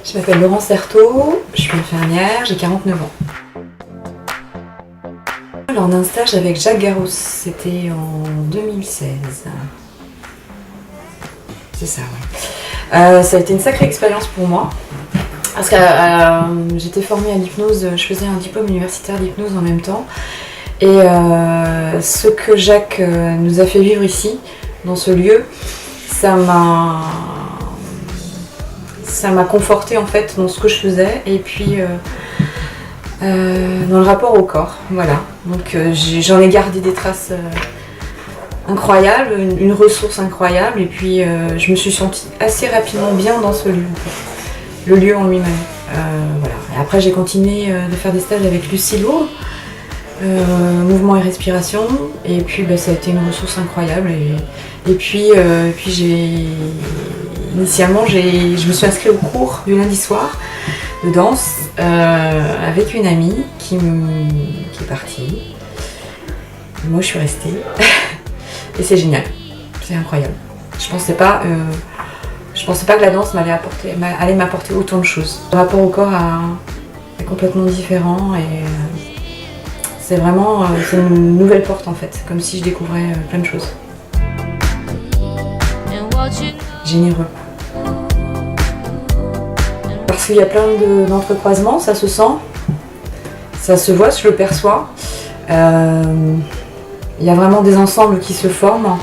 Je m'appelle Laurence Certeau, je suis infirmière, j'ai 49 ans. Lors d'un stage avec Jacques Garros, c'était en 2016. C'est ça, ouais. Ça a été une sacrée expérience pour moi. Parce que j'étais formée à l'hypnose, je faisais un diplôme universitaire d'hypnose en même temps. Et ce que Jacques nous a fait vivre ici, dans ce lieu, ça m'a confortée en fait dans ce que je faisais et puis dans le rapport au corps, voilà. Donc j'en ai gardé des traces incroyables, une ressource incroyable et puis je me suis sentie assez rapidement bien dans ce lieu en fait. Le lieu en lui-même. Voilà. Et après j'ai continué de faire des stages avec Lucie Lourd, mouvement et respiration, et puis ça a été une ressource incroyable et puis initialement je me suis inscrite au cours du lundi soir de danse avec une amie qui est partie. Et moi je suis restée et c'est génial, c'est incroyable. Je pensais pas que la danse allait m'apporter autant de choses. Le rapport au corps est complètement différent et c'est vraiment c'est une nouvelle porte en fait, comme si je découvrais plein de choses. Généreux. Parce qu'il y a plein d'entrecroisements, ça se sent, ça se voit, je le perçois. Il y a vraiment des ensembles qui se forment.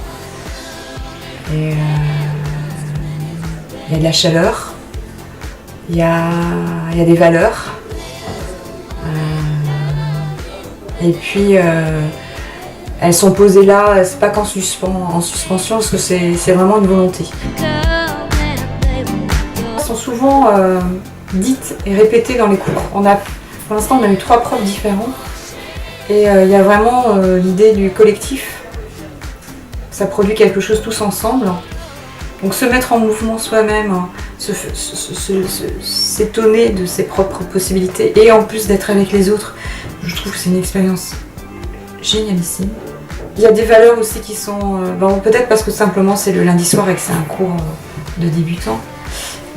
Et il y a de la chaleur, il y a des valeurs. Et puis elles sont posées là, c'est pas qu'en suspension, parce que c'est vraiment une volonté. Elles sont souvent dites et répétées dans les cours. Pour l'instant, on a eu 3 profs différents. Et il y a vraiment l'idée du collectif. Ça produit quelque chose tous ensemble. Donc se mettre en mouvement soi-même, s'étonner de ses propres possibilités et en plus d'être avec les autres, je trouve que c'est une expérience génialissime. Il y a des valeurs aussi qui sont, peut-être parce que simplement c'est le lundi soir et que c'est un cours de débutants,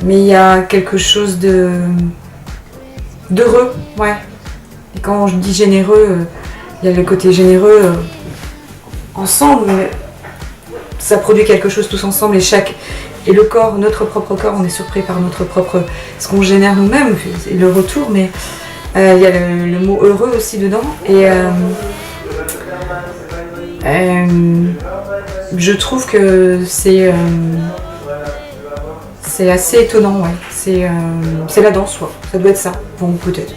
mais il y a quelque chose d'heureux, ouais. Et quand je dis généreux, il y a le côté généreux ensemble, mais ça produit quelque chose tous ensemble et le corps, notre propre corps, on est surpris par ce qu'on génère nous-mêmes et le retour, mais il y a le mot heureux aussi dedans et je trouve que c'est assez étonnant, ouais. C'est la danse, ouais. Ça doit être ça, bon peut-être.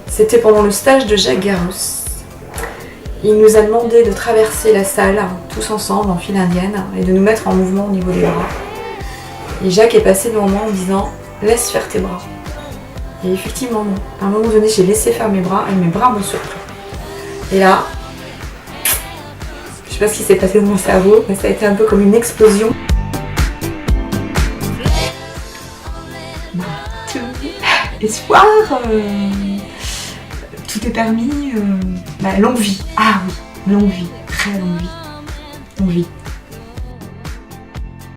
C'était pendant le stage de Jacques Garros. Il nous a demandé de traverser la salle, tous ensemble, en file indienne, et de nous mettre en mouvement au niveau des bras. Et Jacques est passé devant moi en me disant « Laisse faire tes bras ». Et effectivement, à un moment donné, j'ai laissé faire mes bras, et mes bras m'ont surpris. Et là, je sais pas ce qui s'est passé dans mon cerveau, mais ça a été un peu comme une explosion. Espoir, tout est permis, longue vie. Ah oui, longue vie, très longue vie. Longue vie.